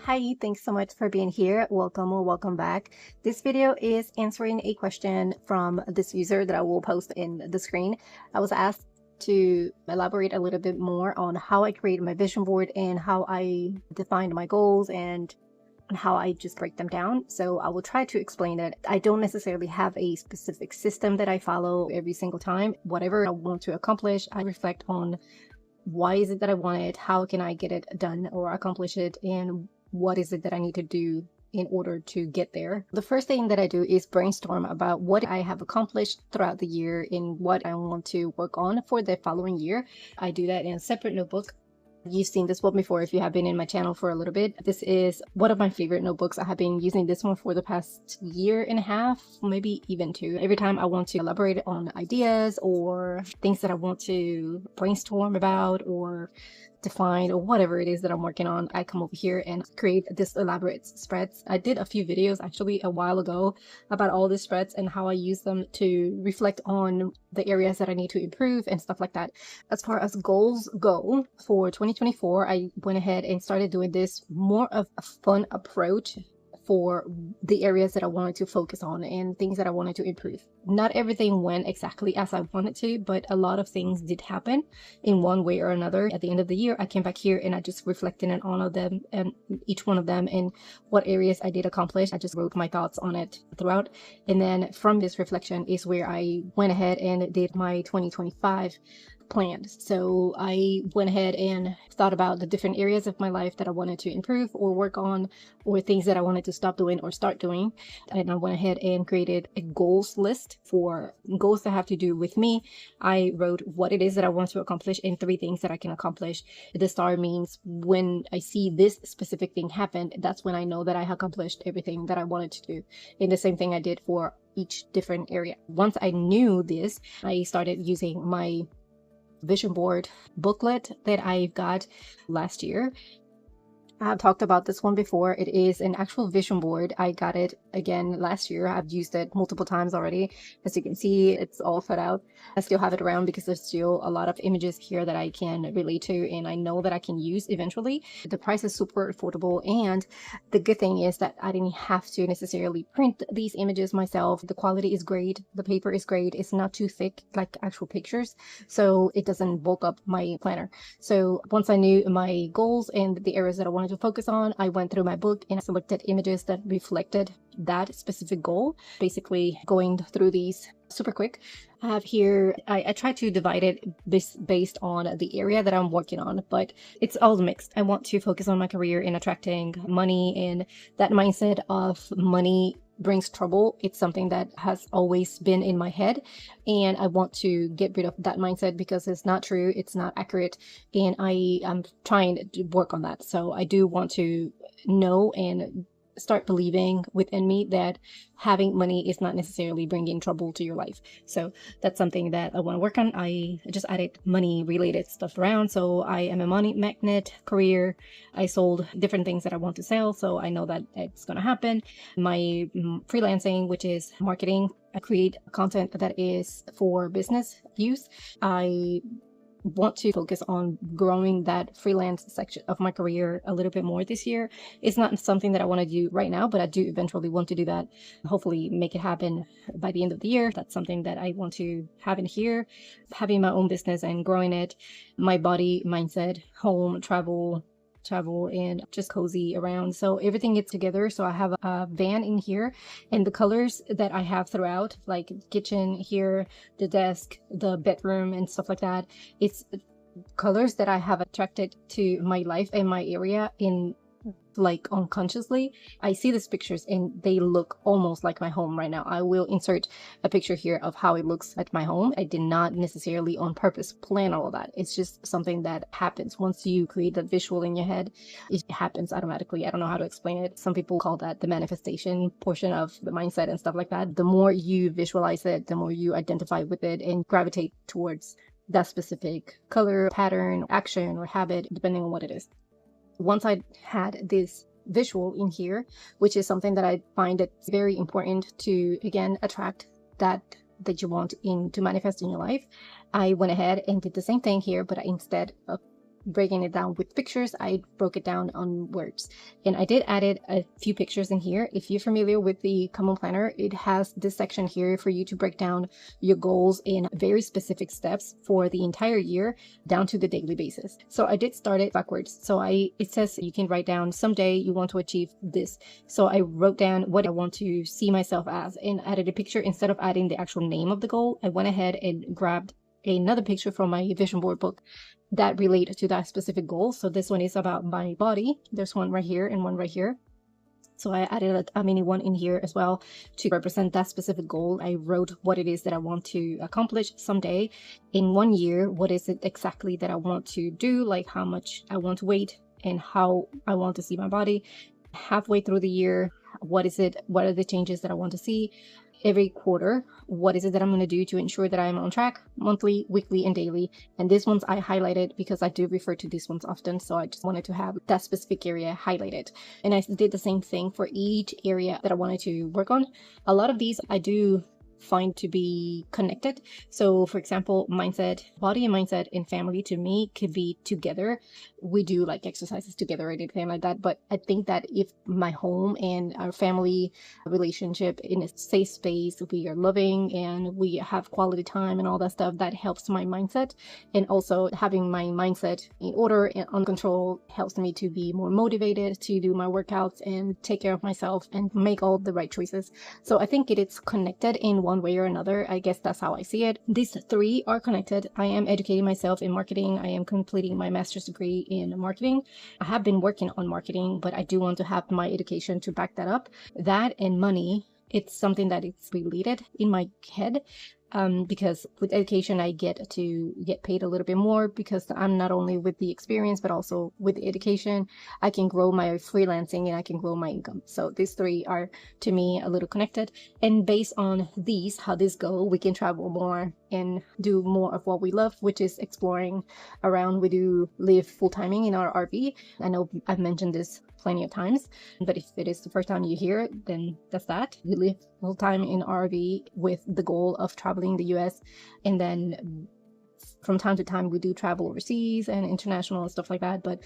Hi, thanks so much for being here. Welcome or welcome back. This video is answering a question from this user that I will post in the screen. I was asked to elaborate a little bit more on how I create my vision board and how I defined my goals and how I just break them down. So I will try to explain it. I don't necessarily have a specific system that I follow every single time. Whatever I want to accomplish, I reflect on why is it that I want it, how can I get it done or accomplish it, and what is it that I need to do in order to get there. The first thing that I do is brainstorm about what I have accomplished throughout the year and what I want to work on for the following year. I do that in a separate notebook. You've seen this one before if you have been in my channel for a little bit. This is one of my favorite notebooks. I have been using this one for the past year and a half, maybe even two. Every time I want to elaborate on ideas or things that I want to brainstorm about or define or whatever it is that I'm working on, I come over here and create this elaborate spreads. I did a few videos actually a while ago about all the spreads and how I use them to reflect on the areas that I need to improve and stuff like that. As far as goals go for 2024, I went ahead and started doing this more of a fun approach for the areas that I wanted to focus on and things that I wanted to improve. Not everything went exactly as I wanted to, but a lot of things did happen in one way or another. At the end of the year, I came back here and I just reflected on all of them and each one of them and what areas I did accomplish. I just wrote my thoughts on it throughout. And then from this reflection is where I went ahead and did my 2025 planned. So I went ahead and thought about the different areas of my life that I wanted to improve or work on, or things that I wanted to stop doing or start doing. And I went ahead and created a goals list for goals that have to do with me. I wrote what it is that I want to accomplish and 3 things that I can accomplish. The star means when I see this specific thing happen, that's when I know that I accomplished everything that I wanted to do. And the same thing I did for each different area. Once I knew this, I started using my vision board booklet that I got last year. I have talked about this one before. It is an actual vision board. I got it again last year. I've used it multiple times already. As you can see, it's all cut out. I still have it around because there's still a lot of images here that I can relate to and I know that I can use eventually. The price is super affordable, and the good thing is that I didn't have to necessarily print these images myself. The quality is great. The paper is great. It's not too thick like actual pictures, so it doesn't bulk up my planner. So once I knew my goals and the areas that I wanted to focus on, I went through my book and I selected images that reflected that specific goal. Basically going through these super quick. I have here, I try to divide it based on the area that I'm working on, but it's all mixed. I want to focus on my career in attracting money, and that mindset of money brings trouble. It's something that has always been in my head, and I want to get rid of that mindset because it's not true, it's not accurate, and I'm trying to work on that. So I do want to know and start believing within me that having money is not necessarily bringing trouble to your life. So that's something that I want to work on. I just added money related stuff around. So I am a money magnet career. I sold different things that I want to sell, so I know that it's going to happen. My freelancing, which is marketing, I create content that is for business use. I want to focus on growing that freelance section of my career a little bit more this year. It's not something that I want to do right now, but I do eventually want to do that. Hopefully make it happen by the end of the year. That's something that I want to have in here. Having my own business and growing it, my body, mindset, home, travel, and just cozy around. So everything gets together. So I have a van in here, and the colors that I have throughout, like kitchen here, the desk, the bedroom and stuff like that, it's colors that I have attracted to my life and my area in like unconsciously. I see these pictures and they look almost like my home right now. I will insert a picture here of how it looks at my home. I did not necessarily on purpose plan all of that. It's just something that happens once you create that visual in your head. It happens automatically. I don't know how to explain it. Some people call that the manifestation portion of the mindset and stuff like that. The more you visualize it, the more you identify with it and gravitate towards that specific color, pattern, action, or habit, depending on what it is. Once I had this visual in here, which is something that I find it's very important to, again, attract that you want to manifest in your life, I went ahead and did the same thing here, but instead of breaking it down with pictures, I broke it down on words. And I did added a few pictures in here. If you're familiar with the Common Planner, it has this section here for you to break down your goals in very specific steps for the entire year down to the daily basis. So I did start it backwards. So it says you can write down someday you want to achieve this. So I wrote down what I want to see myself as and added a picture. Instead of adding the actual name of the goal, I went ahead and grabbed another picture from my vision board book that relate to that specific goal. So this one is about my body. There's one right here and one right here. So I added a mini one in here as well to represent that specific goal. I wrote what it is that I want to accomplish someday in 1 year. What is it exactly that I want to do? Like how much I want to weight and how I want to see my body. Halfway through the year, what is it? What are the changes that I want to see? Every quarter, what is it that I'm going to do to ensure that I'm on track monthly, weekly, and daily. And these ones I highlighted because I do refer to these ones often, so I just wanted to have that specific area highlighted. And I did the same thing for each area that I wanted to work on. A lot of these I do find to be connected. So for example, mindset, body and mindset and family to me could be together. We do like exercises together or anything like that, but I think that if my home and our family relationship in a safe space, we are loving and we have quality time and all that stuff, that helps my mindset. And also having my mindset in order and under control helps me to be more motivated to do my workouts and take care of myself and make all the right choices. So I think it is connected in one way or another. I guess that's how I see it. These three are connected. I am educating myself in marketing. I am completing my master's degree in marketing. I have been working on marketing, but I do want to have my education to back that up. That and money, it's something that is related in my head. Because with education I get to get paid a little bit more because I'm not only with the experience but also with the education. I can grow my freelancing and I can grow my income. So these three are to me a little connected, and based on these, how this go, we can travel more and do more of what we love, which is exploring around. We do live full-timing in our RV. I know I've mentioned this plenty of times, but if it is the first time you hear it, then that's that. We live full time in RV with the goal of traveling the US, and then from time to time we do travel overseas and international and stuff like that, but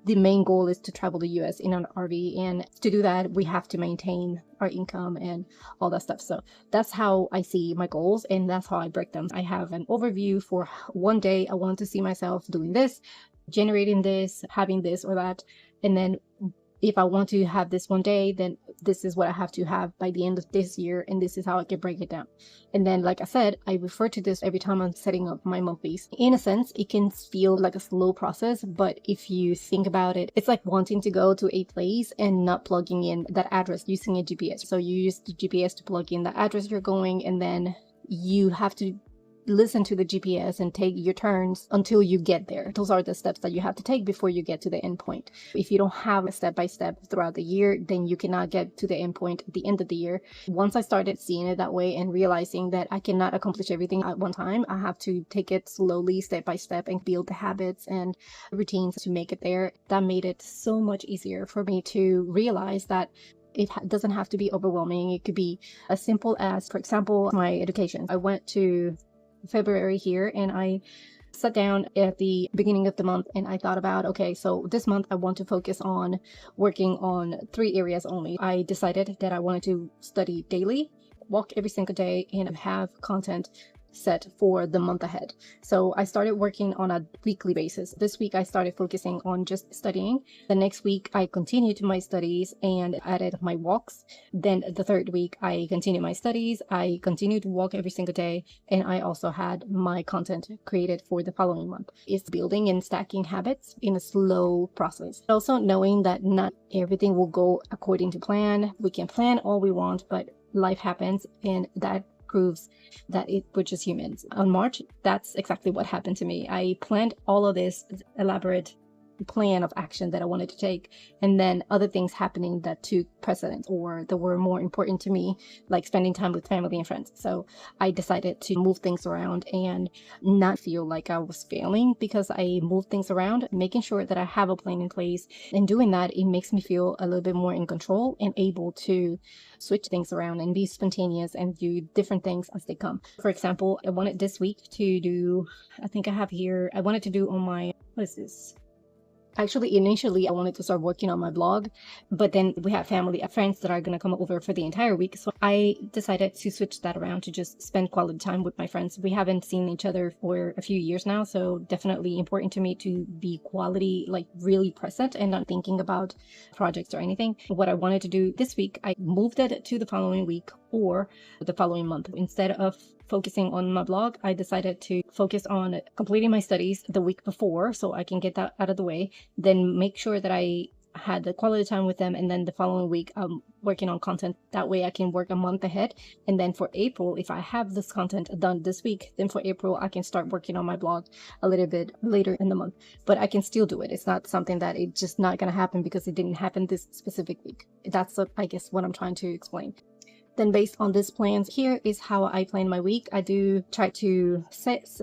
the main goal is to travel the US in an RV, and to do that we have to maintain our income and all that stuff. So that's how I see my goals, and that's how I break them. I have an overview for one day I want to see myself doing this, generating this, having this or that, and then if I want to have this one day, then this is what I have to have by the end of this year, and this is how I can break it down. And then, like I said, I refer to this every time I'm setting up my monthlies. In a sense, it can feel like a slow process, but if you think about it, it's like wanting to go to a place and not plugging in that address using a GPS. So you use the GPS to plug in the address you're going, and then you have to listen to the GPS and take your turns until you get there. Those are the steps that you have to take before you get to the end point. If you don't have a step-by-step throughout the year, then you cannot get to the end point at the end of the year. Once I started seeing it that way and realizing that I cannot accomplish everything at one time, I have to take it slowly, step by step, and build the habits and routines to make it there. That made it so much easier for me to realize that it doesn't have to be overwhelming. It could be as simple as, for example, my education. I went to February here and I sat down at the beginning of the month and I thought about, okay, so this month I want to focus on working on 3 areas only. I decided that I wanted to study daily, walk every single day, and have content set for the month ahead. So I started working on a weekly basis. This week I started focusing on just studying. The next week I continued my studies and added my walks. Then the third week I continued my studies. I continued to walk every single day, and I also had my content created for the following month. It's building and stacking habits in a slow process. Also knowing that not everything will go according to plan. We can plan all we want, but life happens, and that proves that we're just humans. On March, that's exactly what happened to me. I planned all of this elaborate plan of action that I wanted to take, and then other things happening that took precedence or that were more important to me, like spending time with family and friends. So I decided to move things around and not feel like I was failing because I moved things around, making sure that I have a plan in place. And doing that, it makes me feel a little bit more in control and able to switch things around and be spontaneous and do different things as they come. For example, I wanted this week to do, I think I have here, I wanted to do on my, what is this? Actually, initially, I wanted to start working on my blog, but then we have family friends that are going to come over for the entire week. So I decided to switch that around to just spend quality time with my friends. We haven't seen each other for a few years now, so definitely important to me to be quality, like really present and not thinking about projects or anything. What I wanted to do this week, I moved it to the following week or the following month. Instead of focusing on my blog, I decided to focus on completing my studies the week before so I can get that out of the way, then make sure that I had the quality time with them, and then the following week I'm working on content. That way I can work a month ahead, and then for April, if I have this content done this week, then for April I can start working on my blog a little bit later in the month. But I can still do it. It's not something that it's just not going to happen because it didn't happen this specific week. That's I guess what I'm trying to explain. Then based on these plans, here is how I plan my week. I do try to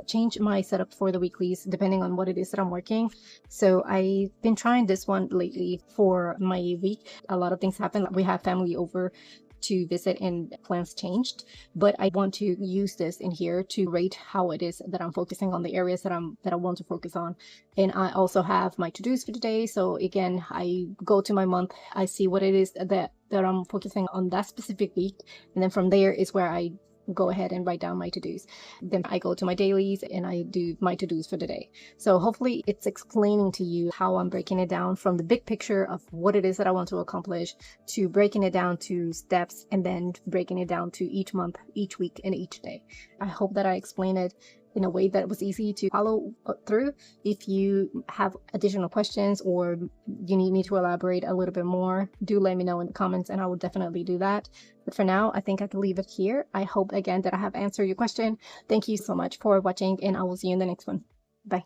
change my setup for the weeklies depending on what it is that I'm working. So I've been trying this one lately for my week. A lot of things happen. We have family over to visit and plans changed, but I want to use this in here to rate how it is that I'm focusing on the areas that I want to focus on. And I also have my to-dos for today. So again, I go to my month, I see what it is that I'm focusing on that specific week, and then from there is where I go ahead and write down my to-dos. Then I go to my dailies and I do my to-dos for the day. So hopefully it's explaining to you how I'm breaking it down from the big picture of what it is that I want to accomplish to breaking it down to steps, and then breaking it down to each month, each week, and each day. I hope that I explained it in a way that was easy to follow through. If you have additional questions or you need me to elaborate a little bit more, do let me know in the comments and I will definitely do that. But for now, I think I can leave it here. I hope again that I have answered your question. Thank you so much for watching, and I will see you in the next one. Bye.